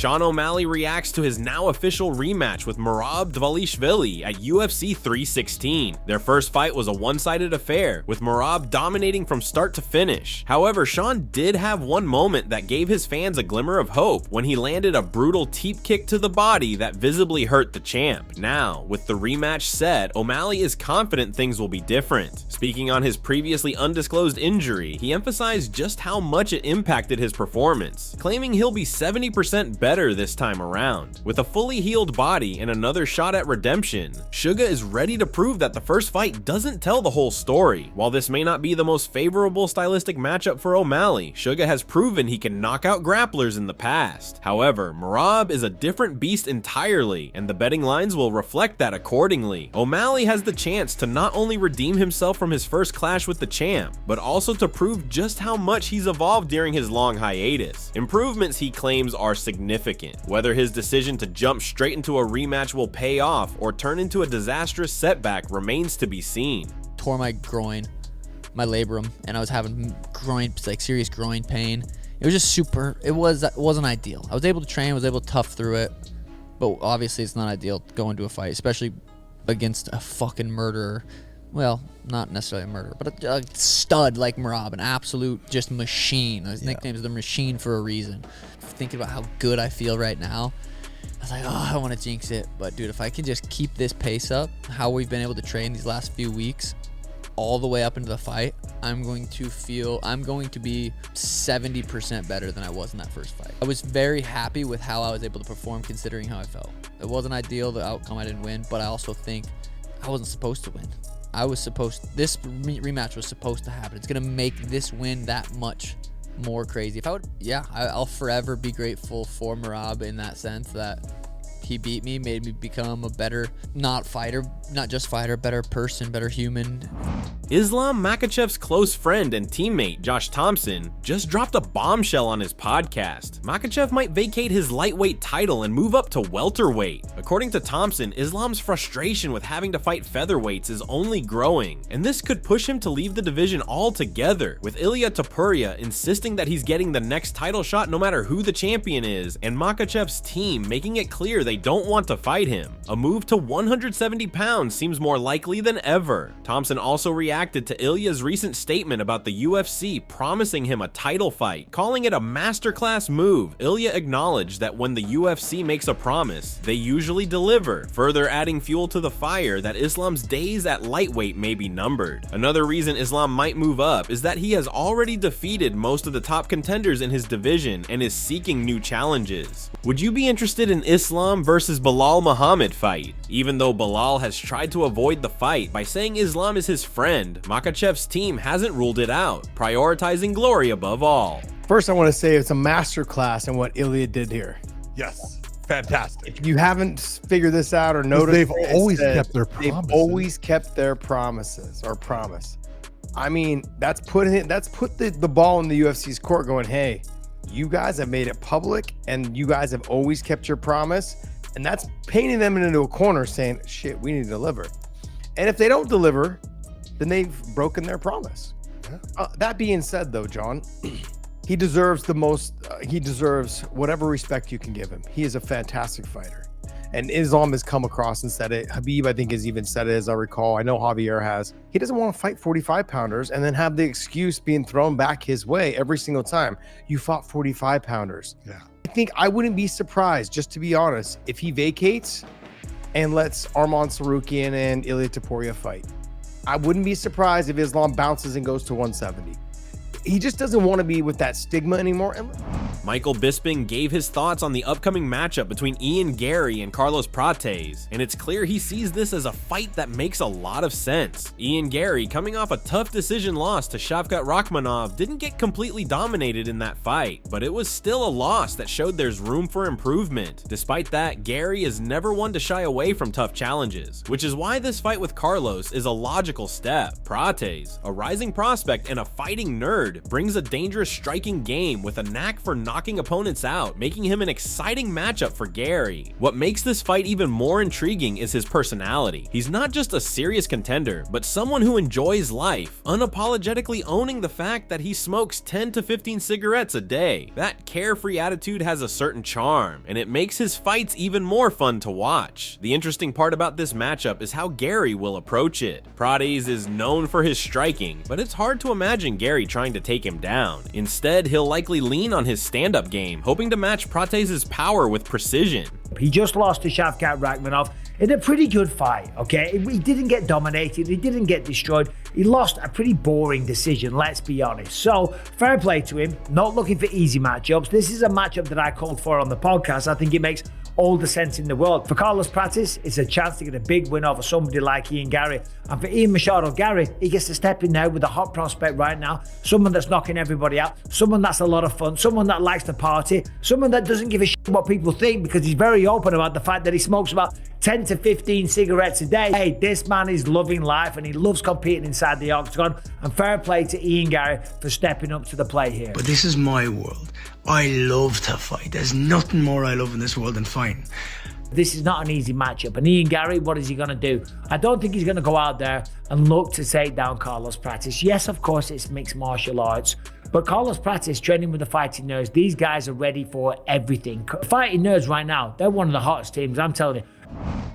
Sean O'Malley reacts to his now official rematch with Merab at UFC 316. Their first fight was a one-sided affair, with Merab dominating from start to finish. However, Sean did have one moment that gave his fans a glimmer of hope when he landed a brutal teep kick to the body that visibly hurt the champ. Now, with the rematch set, O'Malley is confident things will be different. Speaking on his previously undisclosed injury, he emphasized just how much it impacted his performance, claiming he'll be 70% better this time around. With a fully healed body and another shot at redemption, Suga is ready to prove that the first fight doesn't tell the whole story. While this may not be the most favorable stylistic matchup for O'Malley, Suga has proven he can knock out grapplers in the past. However, Merab is a different beast entirely, and the betting lines will reflect that accordingly. O'Malley has the chance to not only redeem himself from his first clash with the champ, but also to prove just how much he's evolved during his long hiatus. Improvements he claims are significant. Whether his decision to jump straight into a rematch will pay off or turn into a disastrous setback remains to be seen. Tore my groin, my labrum, and I was having serious groin pain. It was just it wasn't ideal. I was able to train, was able to tough through it, but obviously it's not ideal going to a fight, especially against a fucking murderer. Well, not necessarily a murderer, but a stud like Merab, an absolute just machine. His nickname is the Machine for a reason. Thinking about how good I feel right now, I was like, oh, I don't want to jinx it. But dude, if I can just keep this pace up, how we've been able to train these last few weeks, all the way up into the fight, I'm going to be 70% better than I was in that first fight. I was very happy with how I was able to perform considering how I felt. It wasn't ideal, the outcome, I didn't win, but I also think I wasn't supposed to win. This rematch was supposed to happen. It's gonna make this win that much more crazy. I'll forever be grateful for Merab in that sense, that he beat me, made me become a better, not just fighter, better person, better human. Islam Makhachev's close friend and teammate, Josh Thompson, just dropped a bombshell on his podcast. Makhachev might vacate his lightweight title and move up to welterweight. According to Thompson, Islam's frustration with having to fight featherweights is only growing, and this could push him to leave the division altogether, with Ilia Topuria insisting that he's getting the next title shot no matter who the champion is, and Makhachev's team making it clear they don't want to fight him. A move to 170 pounds seems more likely than ever. Thompson also reacted to Ilya's recent statement about the UFC promising him a title fight, calling it a masterclass move. Ilya acknowledged that when the UFC makes a promise, they usually deliver, further adding fuel to the fire that Islam's days at lightweight may be numbered. Another reason Islam might move up is that he has already defeated most of the top contenders in his division and is seeking new challenges. Would you be interested in Islam versus Belal Muhammad fight? Even though Belal has tried to avoid the fight by saying Islam is his friend, Makhachev's team hasn't ruled it out, prioritizing glory above all. First, I want to say it's a masterclass in what Ilya did here. Yes, fantastic. If you haven't figured this out or noticed, they've always kept their promises. They've always kept their promises or promise. I mean, that's put the ball in the UFC's court, going, hey, you guys have made it public, and you guys have always kept your promise, and that's painting them into a corner, saying, shit, we need to deliver. And if they don't deliver, then they've broken their promise. Yeah. That being said, though, John, he deserves he deserves whatever respect you can give him. He is a fantastic fighter. And Islam has come across and said it. Habib, I think, has even said it, as I recall. I know Javier has. He doesn't want to fight 45-pounders and then have the excuse being thrown back his way every single time. You fought 45-pounders. Yeah. I think I wouldn't be surprised, just to be honest, if he vacates and lets Arman Sarukian and Ilia Topuria fight. I wouldn't be surprised if Islam bounces and goes to 170. He just doesn't want to be with that stigma anymore. Michael Bisping gave his thoughts on the upcoming matchup between Garry and Carlos Prates, and it's clear he sees this as a fight that makes a lot of sense. Garry, coming off a tough decision loss to Shavkat Rakhmonov, didn't get completely dominated in that fight, but it was still a loss that showed there's room for improvement. Despite that, Garry is never one to shy away from tough challenges, which is why this fight with Carlos is a logical step. Prates, a rising prospect and a fighting nerd, Bird brings a dangerous striking game with a knack for knocking opponents out, making him an exciting matchup for Garry. What makes this fight even more intriguing is his personality. He's not just a serious contender, but someone who enjoys life, unapologetically owning the fact that he smokes 10 to 15 cigarettes a day. That carefree attitude has a certain charm, and it makes his fights even more fun to watch. The interesting part about this matchup is how Garry will approach it. Prates is known for his striking, but it's hard to imagine Garry trying to take him down. Instead, he'll likely lean on his stand-up game, hoping to match Prates' power with precision. He just lost to Shavkat Rakhmonov in a pretty good fight, okay? He didn't get dominated, he didn't get destroyed. He lost a pretty boring decision, let's be honest. So, fair play to him, not looking for easy matchups. This is a matchup that I called for on the podcast. I think it makes all the sense in the world. For Carlos Prates, it's a chance to get a big win over somebody like Ian Garry. And for Ian Machado Garry, he gets to step in now with a hot prospect right now, someone that's knocking everybody out, someone that's a lot of fun, someone that likes to party, someone that doesn't give a shit what people think because he's very open about the fact that he smokes about 10 to 15 cigarettes a day. Hey, this man is loving life and he loves competing inside the octagon. And fair play to Ian Garry for stepping up to the plate here. But this is my world. I love to fight. There's nothing more I love in this world than fighting. This is not an easy matchup. And Ian Garry, what is he going to do? I don't think he's going to go out there and look to take down Carlos Prates. Yes, of course, it's mixed martial arts. But Carlos Prates training with the Fighting Nerds, these guys are ready for everything. Fighting Nerds right now, they're one of the hottest teams, I'm telling you.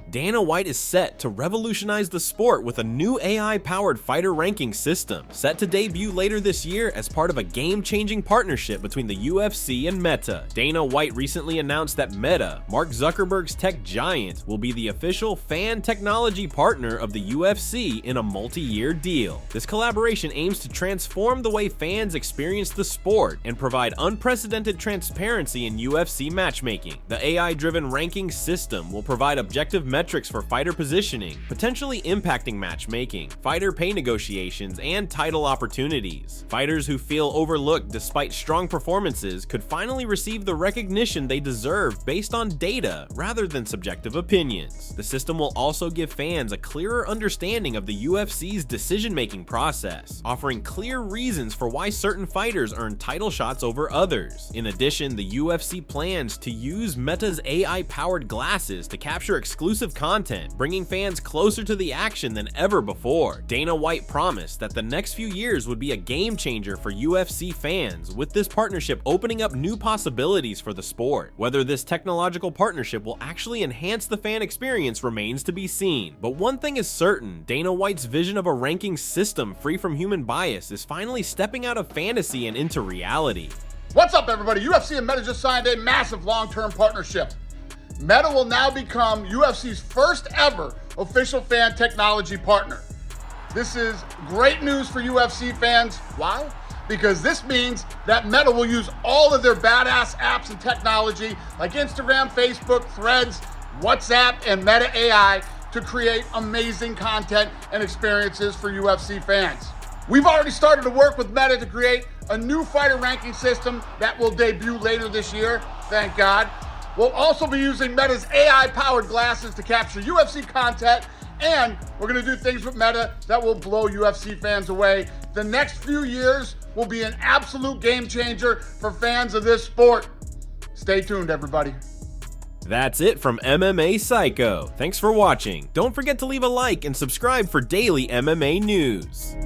Dana White is set to revolutionize the sport with a new AI-powered fighter ranking system, set to debut later this year as part of a game-changing partnership between the UFC and Meta. Dana White recently announced that Meta, Mark Zuckerberg's tech giant, will be the official fan technology partner of the UFC in a multi-year deal. This collaboration aims to transform the way fans experience the sport and provide unprecedented transparency in UFC matchmaking. The AI-driven ranking system will provide objective metrics for fighter positioning, potentially impacting matchmaking, fighter pay negotiations, and title opportunities. Fighters who feel overlooked despite strong performances could finally receive the recognition they deserve based on data rather than subjective opinions. The system will also give fans a clearer understanding of the UFC's decision-making process, offering clear reasons for why certain fighters earn title shots over others. In addition, the UFC plans to use Meta's AI-powered glasses to capture exclusive content, bringing fans closer to the action than ever before. Dana White promised that the next few years would be a game changer for UFC fans, with this partnership opening up new possibilities for the sport. Whether this technological partnership will actually enhance the fan experience remains to be seen. But one thing is certain, Dana White's vision of a ranking system free from human bias is finally stepping out of fantasy and into reality. What's up, everybody? UFC and Meta just signed a massive long-term partnership. Meta will now become UFC's first ever official fan technology partner. This is great news for UFC fans. Why? Because this means that Meta will use all of their badass apps and technology like Instagram, Facebook, Threads, WhatsApp, and Meta AI to create amazing content and experiences for UFC fans. We've already started to work with Meta to create a new fighter ranking system that will debut later this year, thank God. We'll also be using Meta's AI-powered glasses to capture UFC content, and we're going to do things with Meta that will blow UFC fans away. The next few years will be an absolute game changer for fans of this sport. Stay tuned, everybody. That's it from MMA Psycho. Thanks for watching. Don't forget to leave a like and subscribe for daily MMA news.